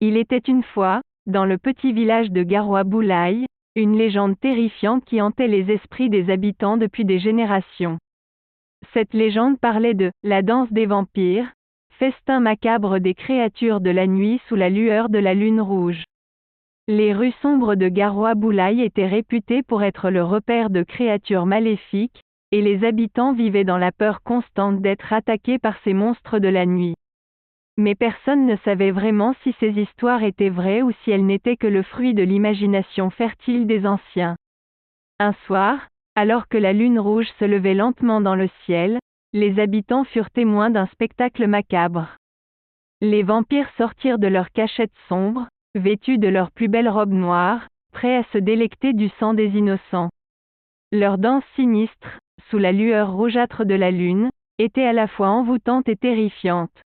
Il était une fois, dans le petit village de Garoua-Boulaye, une légende terrifiante qui hantait les esprits des habitants depuis des générations. Cette légende parlait de « la danse des vampires », festin macabre des créatures de la nuit sous la lueur de la lune rouge. Les rues sombres de Garoua-Boulaye étaient réputées pour être le repère de créatures maléfiques, et les habitants vivaient dans la peur constante d'être attaqués par ces monstres de la nuit. Mais personne ne savait vraiment si ces histoires étaient vraies ou si elles n'étaient que le fruit de l'imagination fertile des anciens. Un soir, alors que la lune rouge se levait lentement dans le ciel, les habitants furent témoins d'un spectacle macabre. Les vampires sortirent de leurs cachettes sombres, vêtus de leurs plus belles robes noires, prêts à se délecter du sang des innocents. Leur danse sinistre, sous la lueur rougeâtre de la lune, était à la fois envoûtante et terrifiante.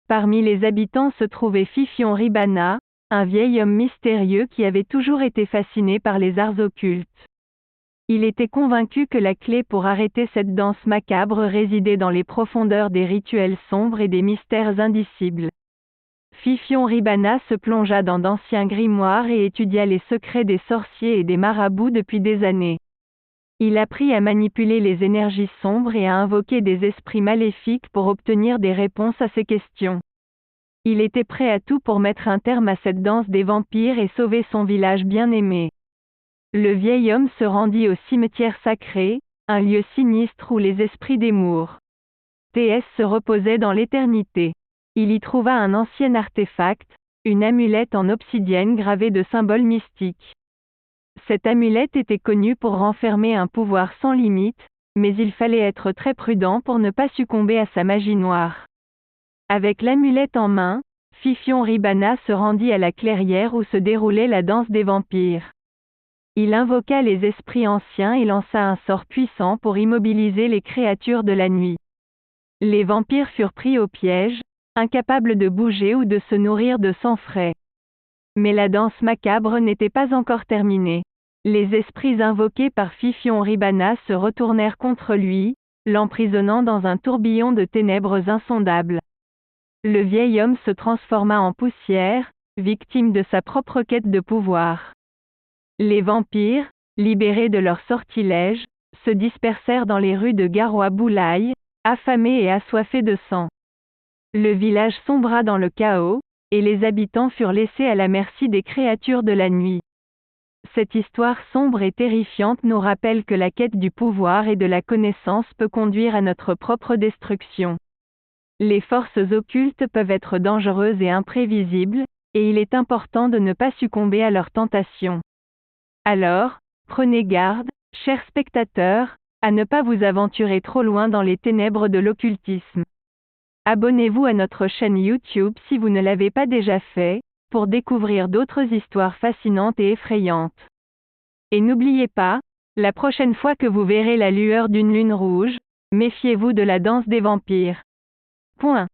Parmi les habitants se trouvait Fifion Ribana, un vieil homme mystérieux qui avait toujours été fasciné par les arts occultes. Il était convaincu que la clé pour arrêter cette danse macabre résidait dans les profondeurs des rituels sombres et des mystères indicibles. Fifion Ribana se plongea dans d'anciens grimoires et étudia les secrets des sorciers et des marabouts depuis des années. Il apprit à manipuler les énergies sombres et à invoquer des esprits maléfiques pour obtenir des réponses à ses questions. Il était prêt à tout pour mettre un terme à cette danse des vampires et sauver son village bien-aimé. Le vieil homme se rendit au cimetière sacré, un lieu sinistre où les esprits des Mours TS se reposaient dans l'éternité. Il y trouva un ancien artefact, une amulette en obsidienne gravée de symboles mystiques. Cette amulette était connue pour renfermer un pouvoir sans limite, mais il fallait être très prudent pour ne pas succomber à sa magie noire. Avec l'amulette en main, Fifion Ribana se rendit à la clairière où se déroulait la danse des vampires. Il invoqua les esprits anciens et lança un sort puissant pour immobiliser les créatures de la nuit. Les vampires furent pris au piège, incapables de bouger ou de se nourrir de sang frais. Mais la danse macabre n'était pas encore terminée. Les esprits invoqués par Fifion Ribana se retournèrent contre lui, l'emprisonnant dans un tourbillon de ténèbres insondables. Le vieil homme se transforma en poussière, victime de sa propre quête de pouvoir. Les vampires, libérés de leur sortilège, se dispersèrent dans les rues de Garoua-Boulaye, affamés et assoiffés de sang. Le village sombra dans le chaos, et les habitants furent laissés à la merci des créatures de la nuit. Cette histoire sombre et terrifiante nous rappelle que la quête du pouvoir et de la connaissance peut conduire à notre propre destruction. Les forces occultes peuvent être dangereuses et imprévisibles, et il est important de ne pas succomber à leurs tentations. Alors, prenez garde, chers spectateurs, à ne pas vous aventurer trop loin dans les ténèbres de l'occultisme. Abonnez-vous à notre chaîne YouTube si vous ne l'avez pas déjà fait, pour découvrir d'autres histoires fascinantes et effrayantes. Et n'oubliez pas, la prochaine fois que vous verrez la lueur d'une lune rouge, méfiez-vous de la danse des vampires. Point.